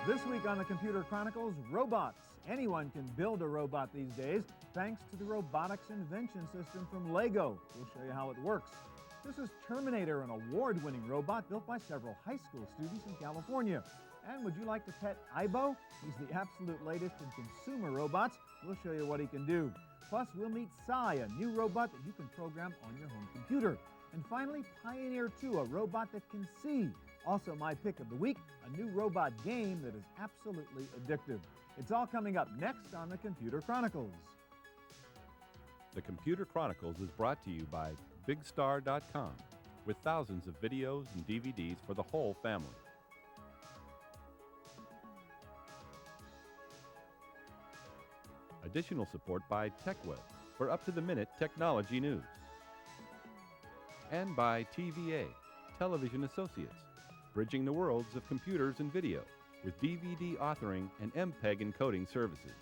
This week on the Computer Chronicles, robots. Anyone can build a robot these days thanks to the Robotics Invention System from Lego. We'll show you how it works. This is Terminator, an award-winning robot built by several high school students in California. And would you like to pet Ibo? He's the absolute latest in consumer robots. We'll show you what he can do. Plus, we'll meet Sai, a new robot that you can program on your home computer. And finally, Pioneer 2, a robot that can see. Also, my pick of the week, a new robot game that is absolutely addictive. It's all coming up next on the Computer Chronicles. The Computer Chronicles is brought to you by BigStar.com, with thousands of videos and DVDs for the whole family. Additional support by TechWeb for up-to-the-minute technology news. And by TVA, Television Associates, bridging the worlds of computers and video with DVD authoring and MPEG encoding services.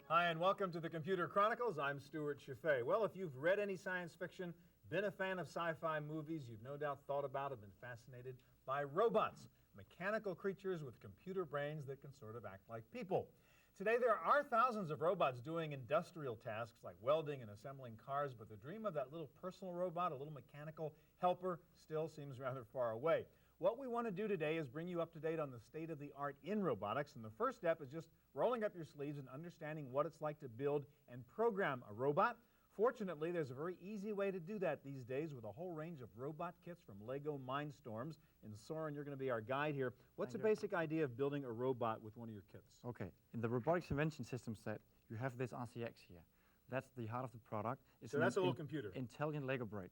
Hi, and welcome to the Computer Chronicles. I'm Stuart Chaffee. Well, if you've read any science fiction, been a fan of sci-fi movies, you've no doubt thought about and been fascinated by robots, mechanical creatures with computer brains that can sort of act like people. Today, there are thousands of robots doing industrial tasks like welding and assembling cars, but the dream of that little personal robot, a little mechanical helper, still seems rather far away. What we want to do today is bring you up to date on the state of the art in robotics, and the first step is just rolling up your sleeves and understanding what it's like to build and program a robot. Fortunately, there's a very easy way to do that these days with a whole range of robot kits from Lego Mindstorms. And Soren, you're going to be our guide here. What's the basic idea of building a robot with one of your kits? Okay, in the Robotics Invention System set, you have this RCX here. That's the heart of the product. So that's a little computer. Intelligent Lego brick.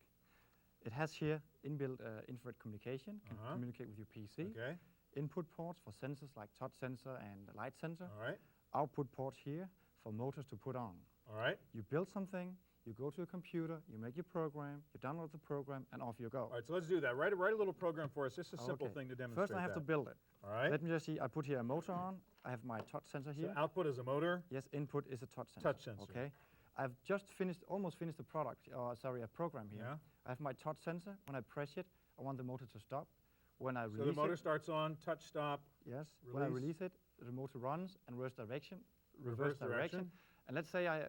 It has here inbuilt infrared communication, can communicate with your PC. Okay. Input ports for sensors like touch sensor and light sensor. All right. Output ports here for motors to put on. All right. You build something, you go to a computer, you make your program, you download the program, and off you go. All right, so let's do that. Write a little program for us. Just a simple thing to demonstrate. First, I have to build it. All right. Let me just see. I put here a motor on. I have my touch sensor here. So output is a motor. Yes, input is a touch sensor. Touch sensor. Okay. I've just almost finished the product. A program here. Yeah. I have my touch sensor. When I press it, I want the motor to stop. When I release it. So the motor starts on, touch stop. Yes. Release. When I release it, the motor runs and reverse direction. And let's say I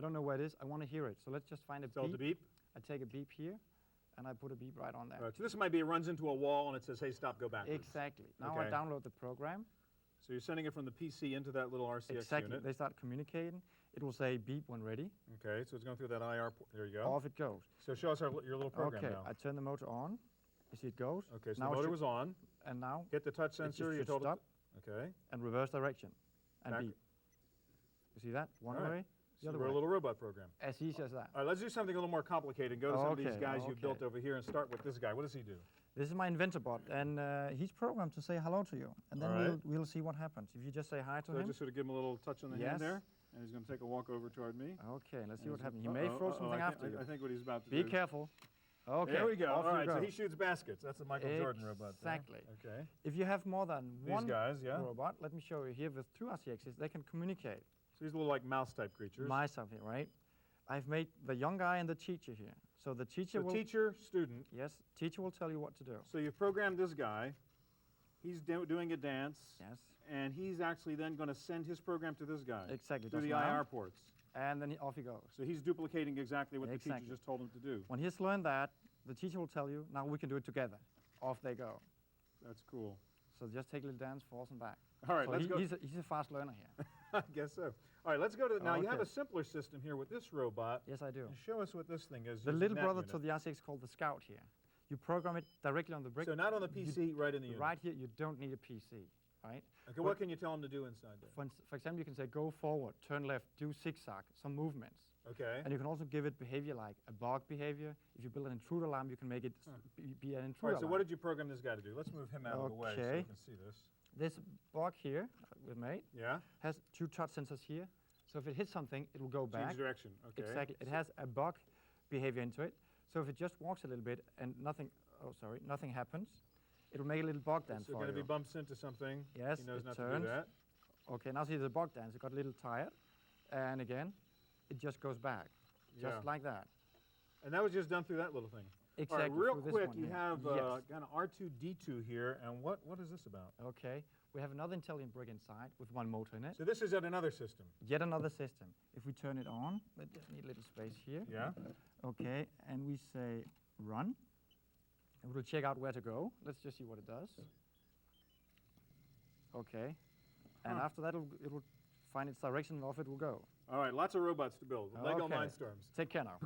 don't know where it is. I want to hear it. So let's just find a beep. Tell it to beep. I take a beep here, and I put a beep right on there. Right, so this might be it runs into a wall and it says, hey, stop, go backwards. Exactly. Now I download the program. So you're sending it from the PC into that little RCX exactly. unit. They start communicating. It will say beep when ready. Okay, so it's going through that IR port. There you go. Off it goes. So show us your little program now. Okay, I turn the motor on. You see it goes. Okay, so now the motor was on. And now hit the touch sensor. You told stop. Okay. And reverse direction. And Back. beep. You see that? One way, the other we're way. a little robot program. As easy as that. All right, let's do something a little more complicated. Go to some of these guys you've built over here and start with this guy. What does he do? This is my inventor bot, and he's programmed to say hello to you. And then we'll see what happens. If you just say hi to him. So just sort of give him a little touch on the hand there, and he's going to take a walk over toward me. Okay, let's see what happens. He may throw something after you. I think what he's about to do. Be careful. Okay. There we go. All right, so he shoots baskets. That's a Michael Jordan robot. Exactly. Okay. If you have more than one robot, let me show you here with two RCXs, they can communicate. So these little like mouse-type creatures. Mice up here, right? I've made the young guy and the teacher here. So the teacher will... teacher, student. Yes, teacher will tell you what to do. So you've programmed this guy. He's doing a dance. Yes. And he's actually then going to send his program to this guy. Exactly. Through the IR ports. And then off he goes. So he's duplicating exactly what the teacher just told him to do. When he's learned that, the teacher will tell you, now we can do it together. Off they go. That's cool. So just take a little dance, forwards and back. All right, so let's go. He's a fast learner here. I guess so. All right, let's go to, now you have a simpler system here with this robot. Yes, I do. And show us what this thing is. The little brother to the RCX called the Scout here. You program it directly on the brick. So not on the PC, right in the unit. Right here, you don't need a PC, right? Okay, what can you tell him to do inside there? For example, you can say go forward, turn left, do zigzag, some movements. Okay. And you can also give it behavior like a bug behavior. If you build an intruder alarm, you can make it be an intruder alarm. So what did you program this guy to do? Let's move him out of the way so you can see this. This bug here we made has two touch sensors here. So if it hits something, it will go back. Change direction, okay. Exactly. It has a bug behavior into it. So if it just walks a little bit and nothing happens, it will make a little bug dance for you. So going to be bumps into something. Yes, he knows not turns. to do that. Okay, now see the bug dance. It got a little tired. And again, it just goes back. Just like that. And that was just done through that little thing. Exactly. All right, real through this quick, one you here. have Yes. kind of R2-D2 here, and what is this about? Okay. We have another intelligent brick inside with one motor in it. So this is yet another system. Yet another system. If we turn it on, we just need a little space here. Yeah. Okay, and we say run. And we'll check out where to go. Let's just see what it does. Okay. And after that, it will find its direction and off it will go. All right, lots of robots to build. Lego Okay. Mindstorms. Take care now.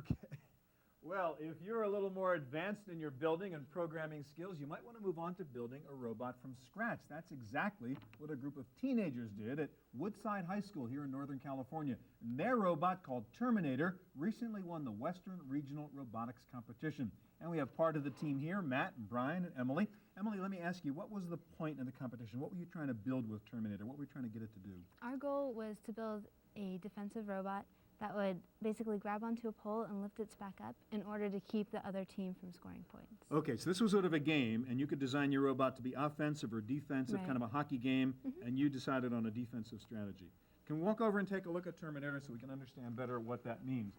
Well, if you're a little more advanced in your building and programming skills, you might want to move on to building a robot from scratch. That's exactly what a group of teenagers did at Woodside High School here in Northern California. And their robot, called Terminator, recently won the Western Regional Robotics Competition. And we have part of the team here, Matt and Brian and Emily. Emily, let me ask you, what was the point in the competition? What were you trying to build with Terminator? What were you trying to get it to do? Our goal was to build a defensive robot that would basically grab onto a pole and lift its back up in order to keep the other team from scoring points. Okay, so this was sort of a game, and you could design your robot to be offensive or defensive, Right. kind of a hockey game, and you decided on a defensive strategy. Can we walk over and take a look at Terminator so we can understand better what that means?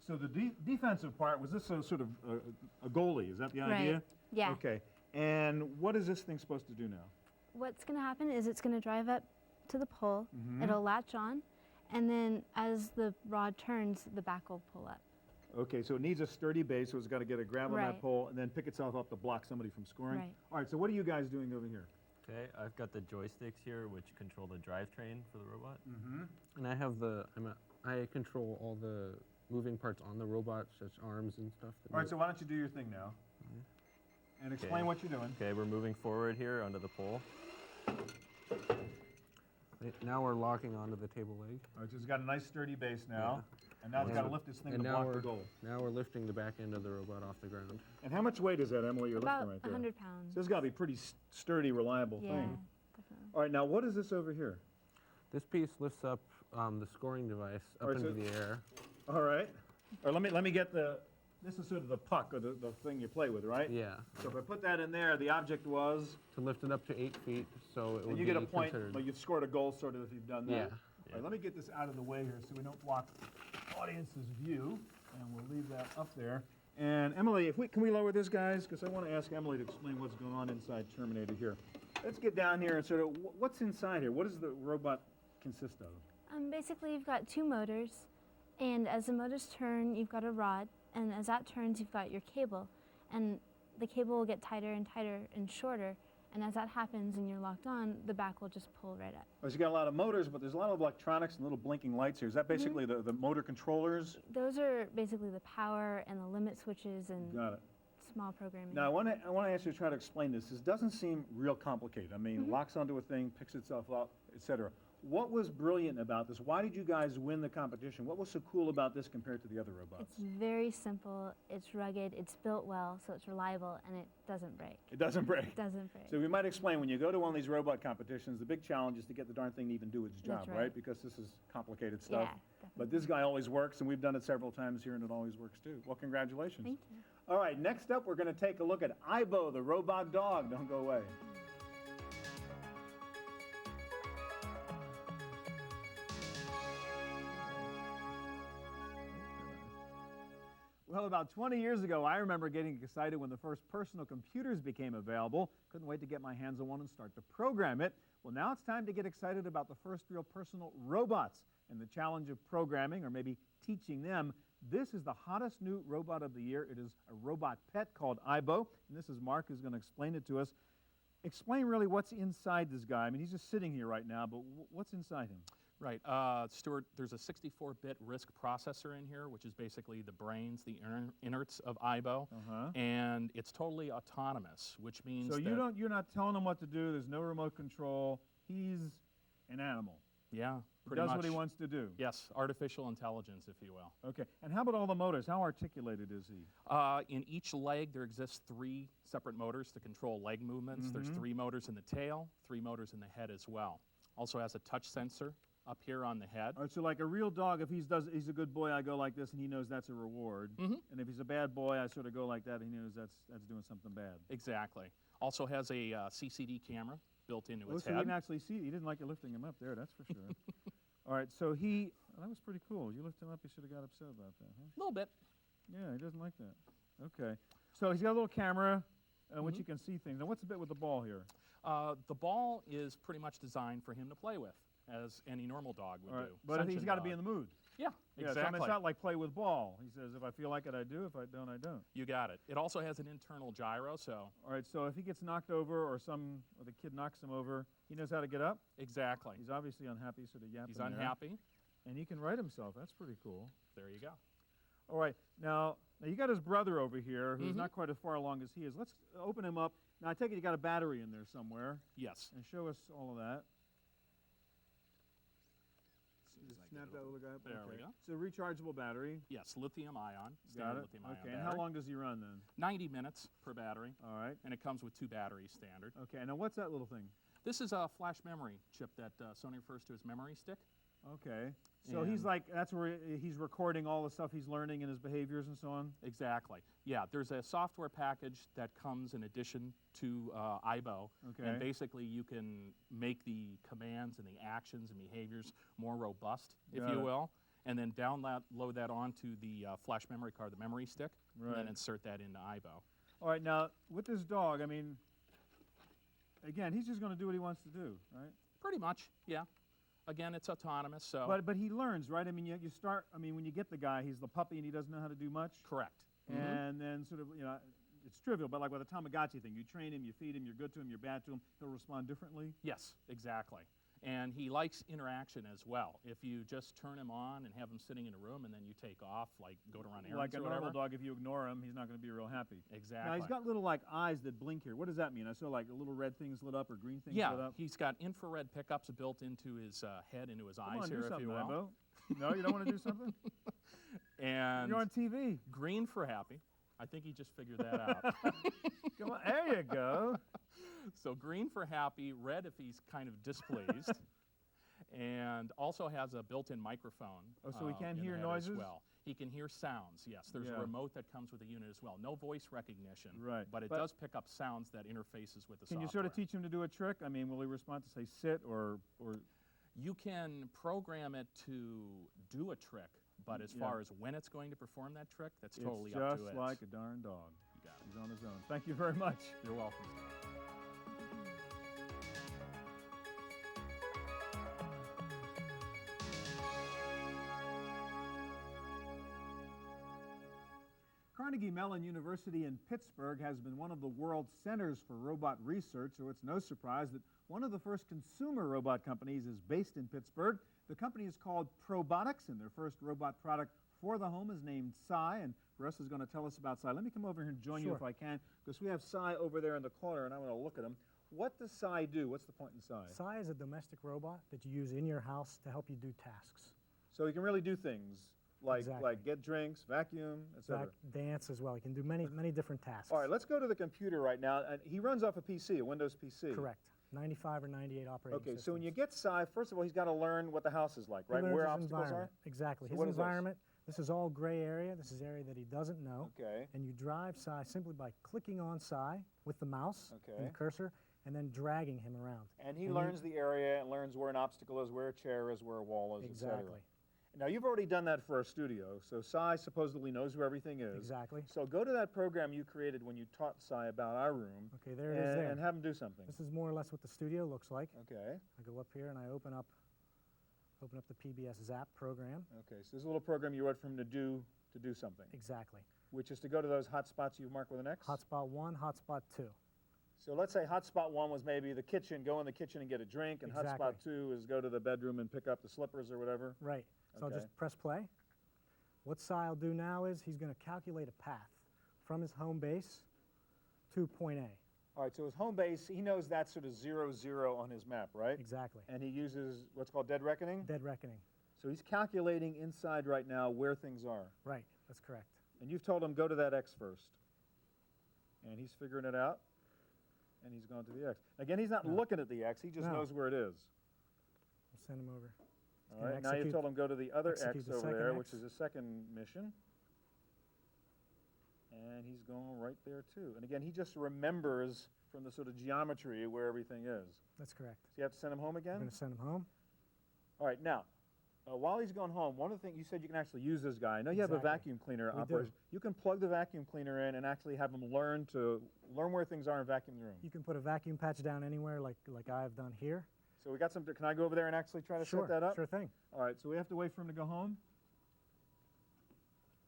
So the defensive part, was this a sort of a goalie? Is that the idea? Right. Yeah. Okay, and what is this thing supposed to do now? What's going to happen is it's going to drive up to the pole, Mhm. it'll latch on, and then as the rod turns, the back will pull up. Okay, so it needs a sturdy base, so it's got to get a grab on that Right. pole and then pick itself up to block somebody from scoring. Right. All right, so what are you guys doing over here? Okay, I've got the joysticks here, which control the drivetrain for the robot. Mm-hmm. And I have I control all the moving parts on the robot, such as arms and stuff. that All right, move. so why don't you do your thing now? And explain Okay. what you're doing. Okay, we're moving forward here onto the pole. Now we're locking onto the table leg. All right, so it's got a nice sturdy base now, and now it's Yeah. got to lift this thing And to now block the we're goal. now we're lifting the back end of the robot off the ground. And how much weight is that, Emily, you're About lifting right there? 100 pounds. So it's got to be pretty sturdy, reliable Yeah, thing. definitely. All right, now what is this over here? This piece lifts up the scoring device up All right, into so- the air. All right. Or let me get this is sort of the puck, or the thing you play with, right? Yeah, So if I put that in there, the object was, to lift it up to 8 feet, so it would and you be get a point, considered. but you've scored a goal sort of if you've done that. Yeah. All right, let me get this out of the way here so we don't block the audience's view, and we'll leave that up there. And Emily, can we lower this, guys? Because I want to ask Emily to explain what's going on inside Terminator here. Let's get down here and sort of, what's inside here? What does the robot consist of? Basically, you've got two motors, and as the motors turn, you've got a rod, and as that turns, you've got your cable, and the cable will get tighter and tighter and shorter, and as that happens and you're locked on, the back will just pull right up. Well, you got a lot of motors, but there's a lot of electronics and little blinking lights here. Is that basically the motor controllers? Those are basically the power and the limit switches and Got it. small programming. Now, I want to ask you to try to explain this. This doesn't seem real complicated. I mean, locks onto a thing, picks itself up, etc. What was brilliant about this? Why did you guys win the competition? What was so cool about this compared to the other robots? It's very simple, it's rugged, it's built well, so it's reliable, and it doesn't break. It doesn't break. It doesn't break. So we might explain, when you go to one of these robot competitions, the big challenge is to get the darn thing to even do its job, That's right. Because this is complicated stuff. Yeah, But definitely. this guy always works, and we've done it several times here, and it always works too. Well, congratulations. Thank you. All right, next up, we're going to take a look at Ibo, the robot dog. Don't go away. Well, about 20 years ago, I remember getting excited when the first personal computers became available. Couldn't wait to get my hands on one and start to program it. Well, now it's time to get excited about the first real personal robots and the challenge of programming, or maybe teaching them. This is the hottest new robot of the year. It is a robot pet called Ibo, and this is Mark who's going to explain it to us. Explain really what's inside this guy. I mean, he's just sitting here right now, but what's inside him? Right. Stuart, there's a 64-bit RISC processor in here, which is basically the brains, the innards of Ibo, and it's totally autonomous, which means So that... you're not telling him what to do. There's no remote control. He's an animal. Yeah, He pretty does much. what he wants to do. Yes, artificial intelligence, if you will. Okay. And how about all the motors? How articulated is he? In each leg, there exists 3 separate motors to control leg movements. There's 3 motors in the tail, 3 motors in the head as well. Also has a touch sensor up here on the head. All right, so like a real dog, if he's a good boy, I go like this, and he knows that's a reward. And if he's a bad boy, I sort of go like that, and he knows that's doing something bad. Exactly. Also has a CCD camera built into its So he head. didn't actually see. He didn't like you lifting him up there, that's for sure. All right, so that was pretty cool. You lift him up, you should have got upset about that, huh? A little bit. Yeah, he doesn't like that. Okay. So he's got a little camera which you can see things. Now, what's the bit with the ball here? The ball is pretty much designed for him to play with, as any normal dog would do. But he's Sentient got to dog. be in the mood. Yeah, Yeah, exactly. it's not like play with ball. He says, if I feel like it, I do. If I don't, I don't. You got it. It also has an internal gyro, so. All right, so if he gets knocked over or the kid knocks him over, he knows how to get up? Exactly. He's obviously unhappy, so the yap. He's unhappy. And he can right himself. That's pretty cool. There you go. All right, now you got his brother over here, who's not quite as far along as he is. Let's open him up. Now, I take it you got a battery in there somewhere. Yes. And show us all of that. Snap that little guy up. There we go. It's a rechargeable battery. Yes, lithium ion. Got Standard it. lithium ion Okay, and battery. how long does he run then? 90 minutes per battery. All right. And it comes with 2 batteries standard. Okay, now what's that little thing? This is a flash memory chip that Sony refers to as memory stick. Okay. So he's And- like, that's where he's recording all the stuff he's learning and his behaviors and so on? Exactly. Yeah, there's a software package that comes in addition to IBO. Okay. And basically you can make the commands and the actions and behaviors more robust, if Got you it. will. And then load that onto the flash memory card, the memory stick, and Right. then insert that into IBO. All right, now, with this dog, I mean, again, he's just going to do what he wants to do, right? Pretty much, yeah. Again, it's autonomous, so. But he learns, right? I mean, you start, I mean, when you get the guy, he's the puppy and he doesn't know how to do much. Correct. And then sort of, it's trivial, but like with a Tamagotchi thing, you train him, you feed him, you're good to him, you're bad to him, he'll respond differently. Yes, exactly. And he likes interaction as well. If you just turn him on and have him sitting in a room and then you take off, like go to run errands Like a or whatever. normal dog, if you ignore him, he's not going to be real happy. Exactly. Now, he's got little like eyes that blink here. What does that mean? I saw like little red things lit up or green things lit Yeah, up. he's got infrared pickups built into his head, into his Come eyes on, here, do if something, you will. Ibo. No, you don't want to do something? And You're on TV. green for happy. I think he just figured that out. Come on, there you go. So green for happy, red if he's kind of displeased, and also has a built-in microphone. Oh, so he can in the hear head noises? as well. He can hear sounds, yes. There's Yeah. a remote that comes with the unit as well. No voice recognition, Right. but it But- does pick up sounds that interfaces with the Can software. you sort of teach him to do a trick? I mean, will he respond to say sit or You can program it to do a trick, but as far as when it's going to perform that trick, that's totally it's up just to it. like a darn dog. You got it. He's on his own. Thank you very much. You're welcome. Carnegie Mellon University in Pittsburgh has been one of the world's centers for robot research, so it's no surprise that one of the first consumer robot companies is based in Pittsburgh. The company is called Robotics, and their first robot product for the home is named Cy, and Russ is going to tell us about Cy. Let me come over here and join you if I can, because we have Cy over there in the corner, and I want to look at him. What does Cy do? What's the point in Cy? Cy is a domestic robot that you use in your house to help you do tasks. So he can really do things like, Exactly. like get drinks, vacuum, etc. Dance as well. You can do many different tasks. All right, let's go to the computer right now. And he runs off a PC, a Windows PC. Correct. 95 or 98 operating Okay, systems. so when you get Cy, first of all, he's got to learn what the house is like, He right? learns Where his obstacles are? environment. Exactly. So His what is this? environment. This is all gray area. This is area that he doesn't know. Okay. And you drive Cy simply by clicking on Cy with the mouse and Okay. the cursor and then dragging him around. And he And learns the area and learns where an obstacle is, where a chair is, where a wall is, Exactly. etc. Now, you've already done that for our studio, so Cy supposedly knows where everything is. Exactly. So go to that program you created when you taught Cy about our room. Okay, there it is there. And have him do something. This is more or less what the studio looks like. Okay. I go up here and I open up the PBS Zap program. Okay, so this is a little program you wrote for him to do something, Exactly. which is to go to those hot spots you've marked with an X? Hotspot 1, hotspot 2. So let's say hotspot 1 was maybe the kitchen, go in the kitchen and get a drink, and Exactly. hotspot 2 is go to the bedroom and pick up the slippers or whatever. Right. So I'll Okay. just press play. What Cy will do now is he's going to calculate a path from his home base to point A. All right, so his home base, he knows that's sort of 0, 0 on his map, right? Exactly. And he uses what's called dead reckoning? Dead reckoning. So he's calculating inside right now where things are. Right. That's correct. And you've told him go to that X first. And he's figuring it out. And he's going to the X. Again, he's not No. looking at the X, he just No. knows where it is. We'll send him over. All gonna right, now you've execute- told him go to the other execute X the over second there, X. which is a second mission. And he's going right there too. And again, he just remembers from the sort of geometry where everything is. That's correct. So you have to send him home I'm again? going to send him home. All right, now, while he's going home, one of the things you said you can actually use this guy. I know you have a Exactly. vacuum cleaner We operation. do. You can plug the vacuum cleaner in and actually have him learn where things are and vacuum the room. You can put a vacuum patch down anywhere like I've done here. So we got some. Can I go over there and actually try to Sure, set that up? sure thing. All right. So we have to wait for him to go home.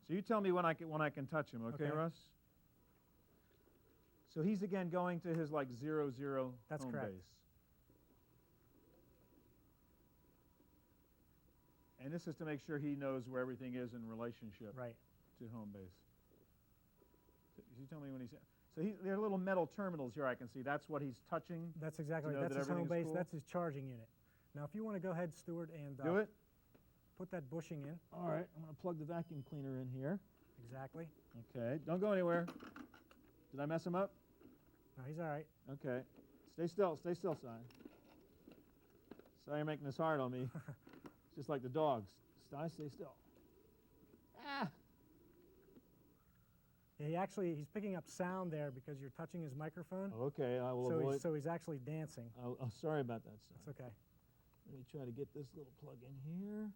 So you tell me when I can touch him, okay, Okay. Russ? So he's again going to his like 0, 0 That's home correct. base. And this is to make sure he knows where everything is in relationship Right. to home base. So you tell me when he's. So there are little metal terminals here I can see. That's what he's touching. That's exactly To right. know That's that his home everything's base. cool? That's his charging unit. Now, if you want to go ahead, Stuart, and Do it. put that bushing in. All right. I'm going to plug the vacuum cleaner in here. Exactly. Okay. Don't go anywhere. Did I mess him up? No, he's all right. Okay. Stay still. Stay still, Si. Sorry you're making this hard on me. It's just like the dogs. Stay still. Ah! Yeah, he's picking up sound there because you're touching his microphone. Okay, I will So avoid. so he's actually dancing. Oh, sorry about that, Si. It's okay. Let me try to get this little plug in here.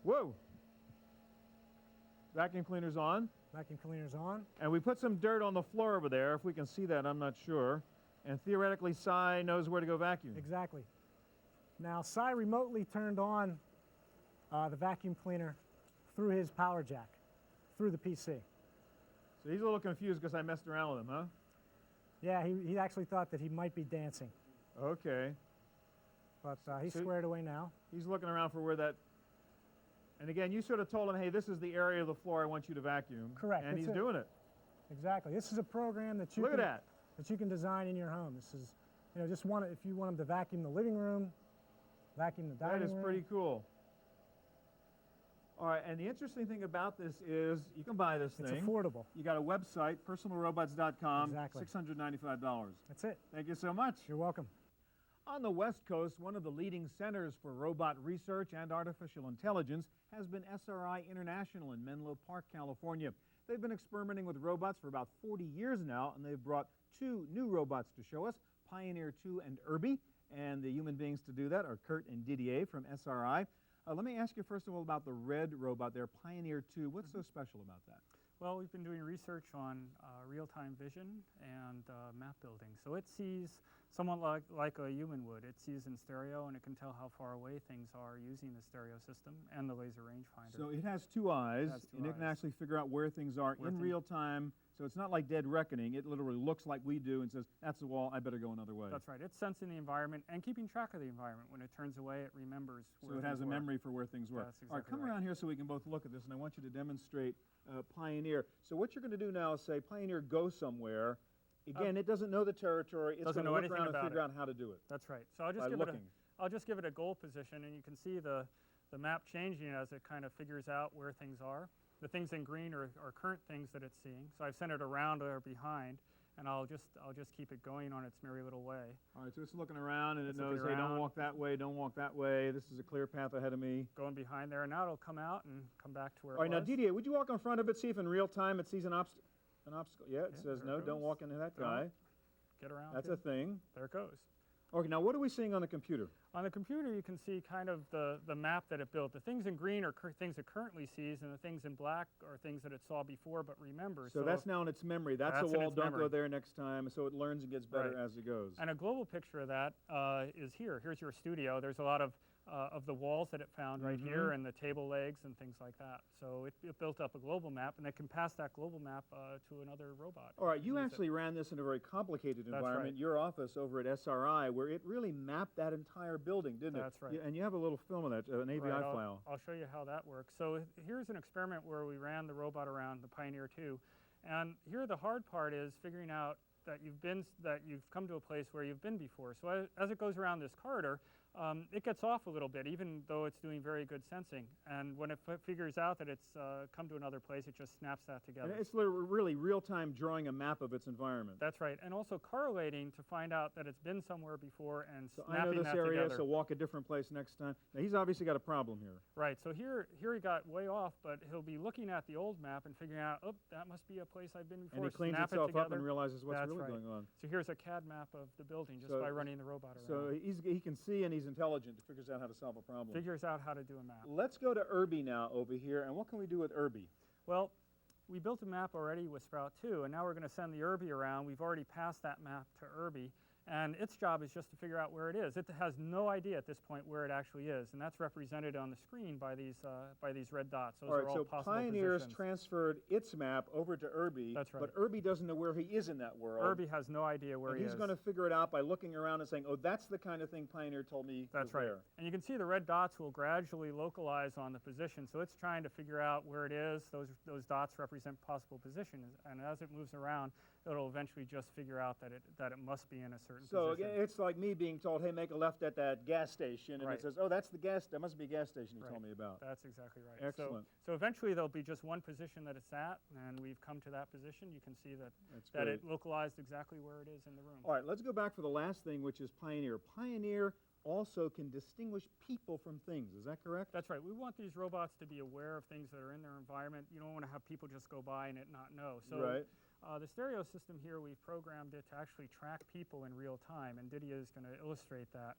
Whoa! Vacuum cleaner's on. Vacuum cleaner's on. And we put some dirt on the floor over there. If we can see that, I'm not sure. And theoretically, Si knows where to go vacuum. Exactly. Now, Si remotely turned on the vacuum cleaner through his power jack, through the PC. So he's a little confused because I messed around with him, huh? Yeah, he actually thought that he might be dancing, Okay. but he's So- squared away now. He's looking around for where that. And again, you sort of told him, hey, this is the area of the floor I want you to vacuum. Correct, And that's he's it. doing it. Exactly. This is a program that you Look can, at that. that you can design in your home. This is, just if you want him to vacuum the living room, vacuum the dining That is room. pretty cool. All right, and the interesting thing about this is you can buy this It's thing. affordable. You got a website, personalrobots.com, Exactly. $695. That's it. Thank you so much. You're welcome. On the West Coast, one of the leading centers for robot research and artificial intelligence has been SRI International in Menlo Park, California. They've been experimenting with robots for about 40 years now, and they've brought 2 new robots to show us, Pioneer 2 and Irby. And the human beings to do that are Kurt and Didier from SRI. Let me ask you first of all about the red robot there, Pioneer 2. What's so special about that? Well, we've been doing research on real-time vision and map building. So it sees somewhat like a human would. It sees in stereo, and it can tell how far away things are using the stereo system and the laser rangefinder. So it has 2 eyes, has 2 and it can eyes. actually figure out where things are Where in real time. So it's not like Dead Reckoning. It literally looks like we do and says, that's the wall, I better go another way. That's right. It's sensing the environment and keeping track of the environment. When it turns away, it remembers So where it has things a were. memory for where things were. That's All right, exactly come right. around here so we can both look at this, and I want you to demonstrate Pioneer. So what you're going to do now is say, Pioneer, go somewhere. Again, it doesn't know the territory. It's Doesn't going to know look anything around and about figure it. out how to do it. That's right. So I'll By just give looking. I'll just give it a goal position, and you can see the map changing as it kind of figures out where things are. The things in green are current things that it's seeing. So I've sent it around or behind, and I'll just keep it going on its merry little way. All right, so it's looking around, and it It's knows, looking hey, don't around. walk that way, don't walk that way. This is a clear path ahead of me. Going behind there, and now it'll come out and come back to where All right, it now, was. Didier, would you walk in front of it, see if in real time it sees an obstacle? Yeah, it Yeah, says there no, it don't goes. walk into that Don't. guy. Get around. That's too. a thing. There it goes. Okay, now what are we seeing on the computer? On the computer, you can see kind of the map that it built. The things in green are things it currently sees, and the things in black are things that it saw before but remembers. So that's now in its memory. That's That's a in wall, its don't go memory. there next time, so it learns and gets better Right. as it goes. And a global picture of that is here. Here's your studio. There's a lot of the walls that it found right here and the table legs and things like that. So it built up a global map, and it can pass that global map to another robot. All right, you Use it. actually ran this in a very complicated That's environment, right. your office over at SRI, where it really mapped that entire building, didn't it? That's right. Yeah, and you have a little film of that, an AVI Right, file. I'll show you how that works. So here's an experiment where we ran the robot around the Pioneer 2, and here the hard part is figuring out that you've come to a place where you've been before. So as it goes around this corridor, it gets off a little bit, even though it's doing very good sensing. And when it figures out that it's come to another place, it just snaps that together. And it's really real-time drawing a map of its environment. That's right, and also correlating to find out that it's been somewhere before and So I know snapping this that area, together. so walk a different place next time. Now, he's obviously got a problem here. Right, so here he got way off, but he'll be looking at the old map and figuring out, oh, that must be a place I've been before. And he cleans Snap it itself up together. and realizes what's That's really right. going on. So here's a CAD map of the building just So- by running the robot around. So he can see and he's intelligent. It figures out how to solve a problem. Figures out how to do a map. Let's go to Irby now over here, and what can we do with Irby? Well, we built a map already with Sprout 2, and now we're going to send the Irby around. We've already passed that map to Irby, and its job is just to figure out where it is. It has no idea at this point where it actually is, and that's represented on the screen by these red dots. Those All right, are all so possible Pioneer's positions. transferred its map over to Irby, That's right. but Irby doesn't know where he is in that world. Irby has no idea where and he he's is. going to figure it out by looking around and saying, oh, that's the kind of thing Pioneer told me That's was right. there. And you can see the red dots will gradually localize on the position. So it's trying to figure out where it is. Those dots represent possible positions. And as it moves around, it'll eventually just figure out that it must be in a certain So position. it's like me being told, hey, make a left at that gas station. And Right. it says, oh, that must be a gas station he Right. told me about. That's exactly right. Excellent. So eventually there'll be just one position that it's at, and we've come to that position. You can see that, That's that great. it localized exactly where it is in the room. All right, let's go back for the last thing, which is Pioneer. Pioneer also can distinguish people from things. Is that correct? That's right. We want these robots to be aware of things that are in their environment. You don't want to have people just go by and it not know. So Right. The stereo system here, we've programmed it to actually track people in real time, and Didier is going to illustrate that.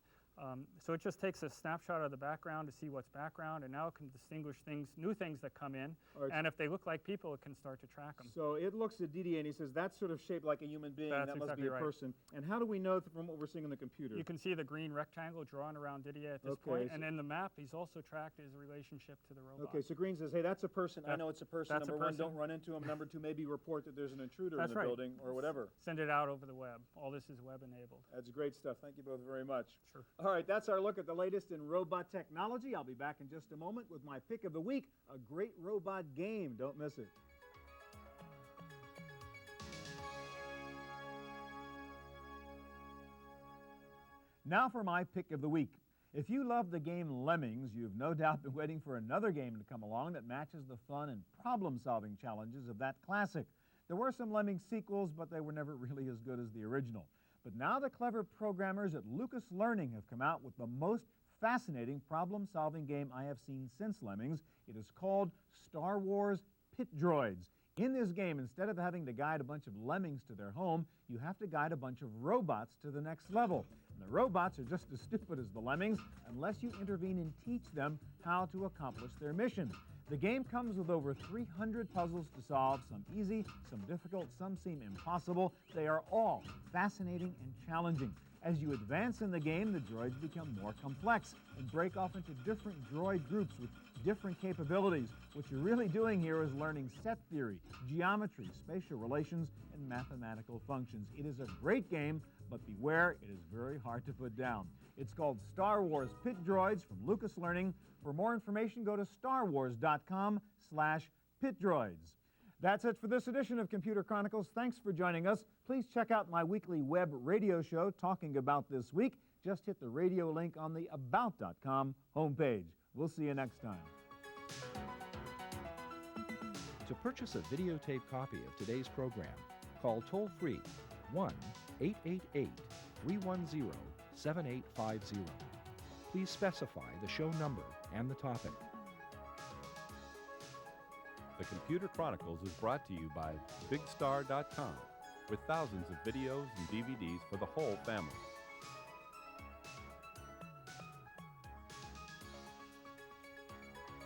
So it just takes a snapshot of the background to see what's background, and now it can distinguish new things that come in. All right. And if they look like people, it can start to track them. So it looks at Didier and he says, that's sort of shaped like a human being. That's that must exactly be a right. person. And how do we know from what we're seeing on the computer? You can see the green rectangle drawn around Didier at this Okay, point, so- and in the map, he's also tracked his relationship to the robot. Okay, so Green says, hey, that's a person. I That- know it's a person. that's a Number one, person. don't run into him. Number two, maybe report that there's an intruder That's in the right. building or whatever. Send it out over the web. All this is web enabled. That's great stuff. Thank you both very much. Sure. All right, that's our look at the latest in robot technology. I'll be back in just a moment with my pick of the week, a great robot game. Don't miss it. Now for my pick of the week. If you love the game Lemmings, you've no doubt been waiting for another game to come along that matches the fun and problem-solving challenges of that classic. There were some Lemmings sequels, but they were never really as good as the original. But now the clever programmers at Lucas Learning have come out with the most fascinating problem-solving game I have seen since Lemmings. It is called Star Wars Pit Droids. In this game, instead of having to guide a bunch of lemmings to their home, you have to guide a bunch of robots to the next level. And the robots are just as stupid as the lemmings unless you intervene and teach them how to accomplish their mission. The game comes with over 300 puzzles to solve, some easy, some difficult, some seem impossible. They are all fascinating and challenging. As you advance in the game, the droids become more complex and break off into different droid groups with different capabilities. What you're really doing here is learning set theory, geometry, spatial relations, and mathematical functions. It is a great game, but beware, it is very hard to put down. It's called Star Wars Pit Droids from Lucas Learning. For more information, go to starwars.com/pitdroids. That's it for this edition of Computer Chronicles. Thanks for joining us. Please check out my weekly web radio show talking about this week. Just hit the radio link on the About.com homepage. We'll see you next time. To purchase a videotape copy of today's program, call toll-free 1-888-310-7850. Please specify the show number and the topic. The Computer Chronicles is brought to you by BigStar.com, with thousands of videos and DVDs for the whole family.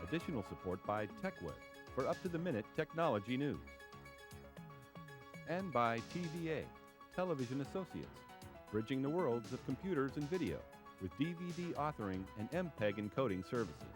Additional support by TechWeb for up-to-the-minute technology news. And by TVA, Television Associates, bridging the worlds of computers and video with DVD authoring and MPEG encoding services.